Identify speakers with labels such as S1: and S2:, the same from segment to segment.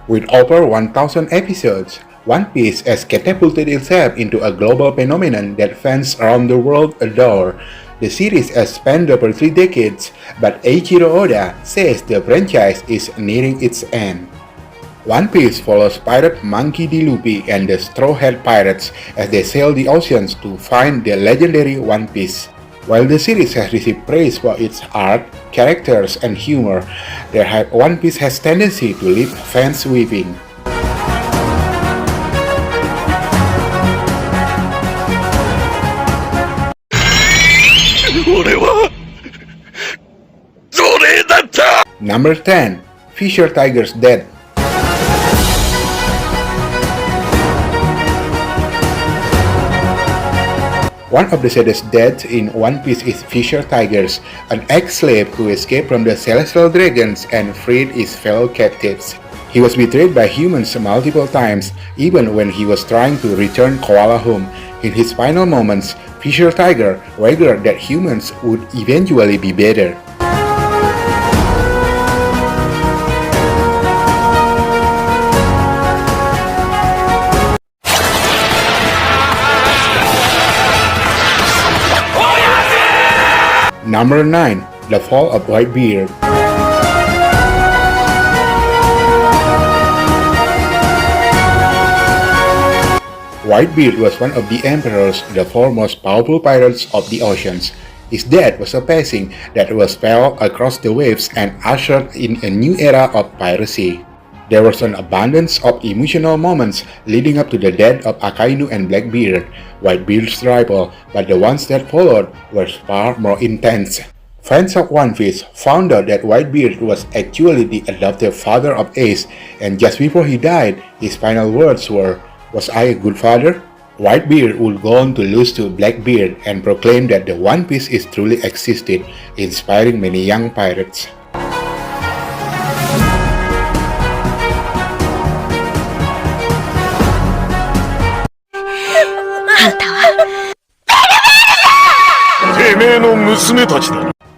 S1: With over 1,000 episodes, One Piece has catapulted itself into a global phenomenon that fans around the world adore. The series has spanned over 3 decades, but Eiichiro Oda says the franchise is nearing its end. One Piece follows pirate Monkey D. Luffy and the Straw Hat Pirates as they sail the oceans to find the legendary One Piece. While the series has received praise for its art, characters, and humor, their hype One Piece has tendency to leave fans weeping. Number 10. Fisher Tiger's Death. One of the saddest deaths in One Piece is Fisher Tigers, an ex-slave who escaped from the Celestial Dragons and freed his fellow captives. He was betrayed by humans multiple times, even when he was trying to return Koala home. In his final moments, Fisher Tiger wagered that humans would eventually be better. Number 9. The Fall of Whitebeard. Whitebeard was one of the Emperor's the 4 most powerful pirates of the oceans. His death was a passing that was felt across the waves and ushered in a new era of piracy. There was an abundance of emotional moments leading up to the death of Akainu and Blackbeard, Whitebeard's rival, but the ones that followed were far more intense. Fans of One Piece found out that Whitebeard was actually the adoptive father of Ace, and just before he died, his final words were, "Was I a good father?" Whitebeard would go on to lose to Blackbeard and proclaim that the One Piece is truly existed, inspiring many young pirates.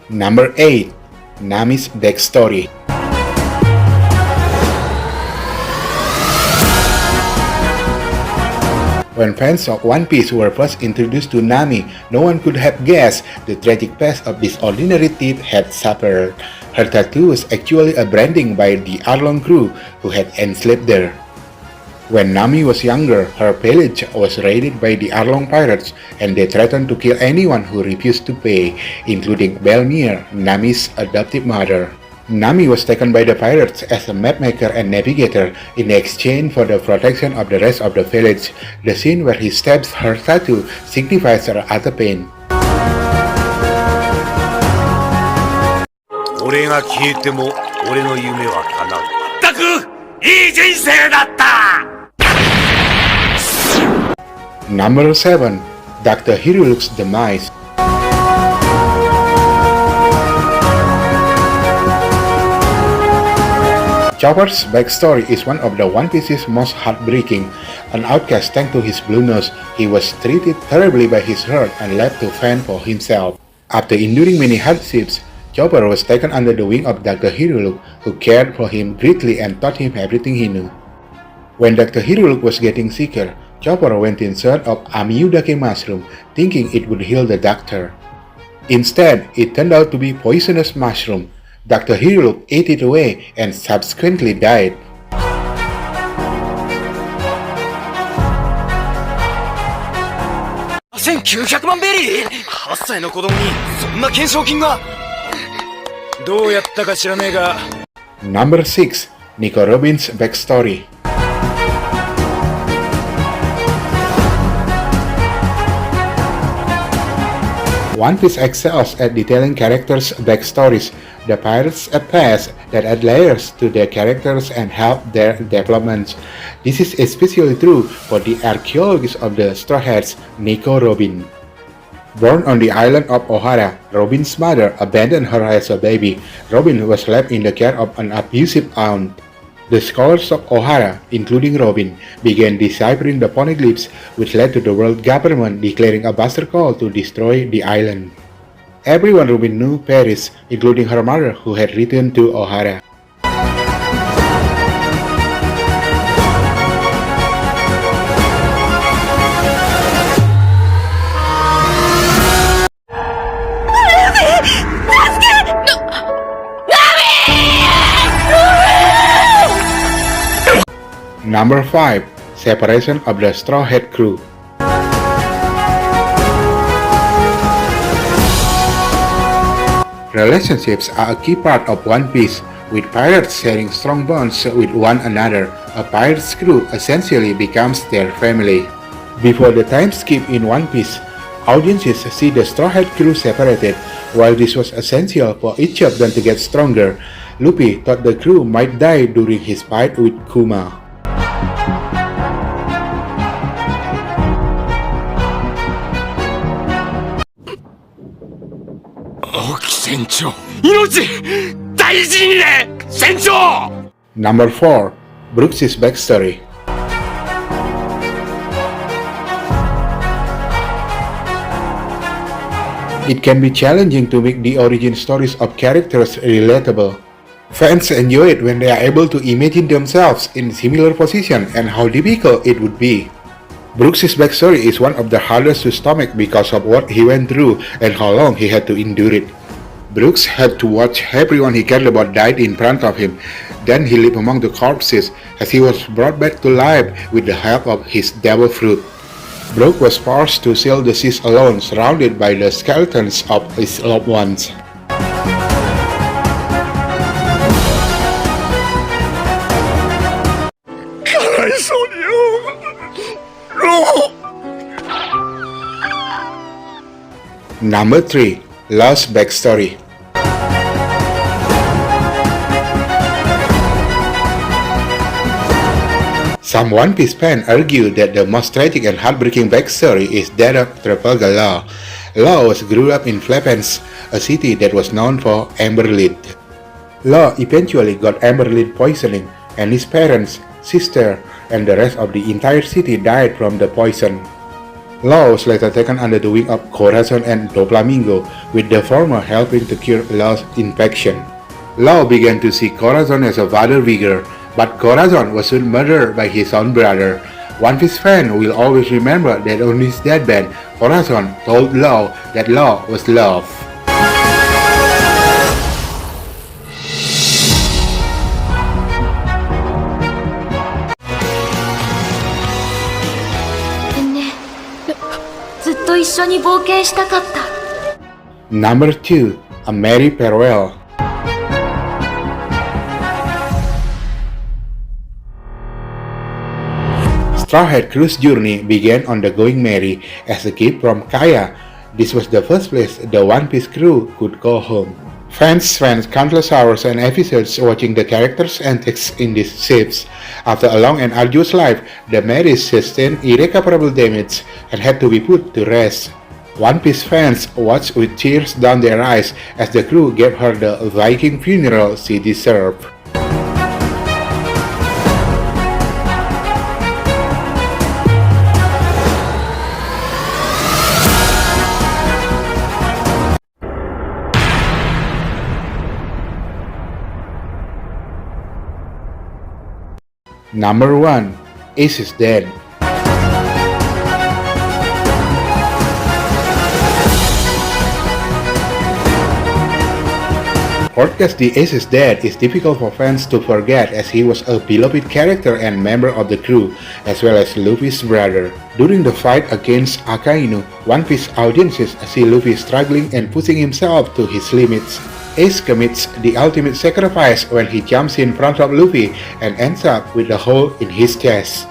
S1: Number 8. Nami's Backstory. When fans of One Piece were first introduced to Nami, no one could have guessed the tragic past of this ordinary thief had suffered. Her tattoo was actually a branding by the Arlong crew who had enslaved her. When Nami was younger, her village was raided by the Arlong pirates and they threatened to kill anyone who refused to pay, including Belmere, Nami's adoptive mother. Nami was taken by the pirates as a mapmaker and navigator in exchange for the protection of the rest of the village. The scene where he stabs her tattoo signifies her utter pain. Number 7. Dr. Hiriluk's Demise. Chopper's backstory is one of the One Piece's most heartbreaking. An outcast thanks to his blue nose, he was treated terribly by his herd and left to fend for himself. After enduring many hardships, Chopper was taken under the wing of Dr. Hiriluk, who cared for him greatly and taught him everything he knew. When Dr. Hiriluk was getting sicker, Chopper went in search of Amiyudake mushroom, thinking it would heal the doctor. Instead, it turned out to be poisonous mushroom. Dr. Hiriluk ate it away and subsequently died. Number 6. Nico Robin's backstory. One Piece excels at detailing characters' backstories. The pirates a past that add layers to their characters and help their development. This is especially true for the archaeologist of the Straw Hats, Nico Robin. Born on the island of Ohara, Robin's mother abandoned her as a baby. Robin was left in the care of an abusive aunt. The scholars of Ohara, including Robin, began deciphering the poneglyphs, which led to the world government declaring a buster call to destroy the island. Everyone Robin knew perished, including her mother who had returned to Ohara. Number 5. Separation of the Straw Hat Crew. Relationships are a key part of One Piece, with pirates sharing strong bonds with one another. A pirate's crew essentially becomes their family. Before the time skip in One Piece, audiences see the Straw Hat Crew separated. While this was essential for each of them to get stronger, Luffy thought the crew might die during his fight with Kuma.
S2: 青木船長、命大事にね、船長。
S1: Number 4. Brook's backstory. It can be challenging to make the origin stories of characters relatable. Fans enjoy it when they are able to imagine themselves in similar position and how difficult it would be. Brook's backstory is one of the hardest to stomach because of what he went through and how long he had to endure it. Brooks had to watch everyone he cared about died in front of him. Then he lived among the corpses as he was brought back to life with the help of his devil fruit. Brook was forced to sail the seas alone, surrounded by the skeletons of his loved ones. Number 3. Law's backstory. Some One Piece fans argue that the most tragic and heartbreaking backstory is that of Trafalgar Law. Law grew up in Flapens, a city that was known for amberlead. Law eventually got amberlead poisoning, and his parents, sister, and the rest of the entire city died from the poison. Law was later taken under the wing of Corazon and Doflamingo, with the former helping to cure Law's infection. Law began to see Corazon as a father figure, but Corazon was soon murdered by his own brother. One Piece fan will always remember that on his deathbed, Corazon told Law that Law was love. Number 2. A Merry Farewell. Straw Hat Crew's journey began on the Going Merry as a gift from Kaya. This was the first place the One Piece crew could go home. Fans spent countless hours and episodes watching the characters' antics in these ships. After a long and arduous life, the Merry sustained irreparable damage and had to be put to rest. One Piece fans watched with tears down their eyes as the crew gave her the Viking funeral she deserved. Number 1. Ace is dead. Podcast The Ace is Dead is difficult for fans to forget as he was a beloved character and member of the crew, as well as Luffy's brother. During the fight against Akainu, One Piece audiences see Luffy struggling and pushing himself to his limits. Ace commits the ultimate sacrifice when he jumps in front of Luffy and ends up with a hole in his chest.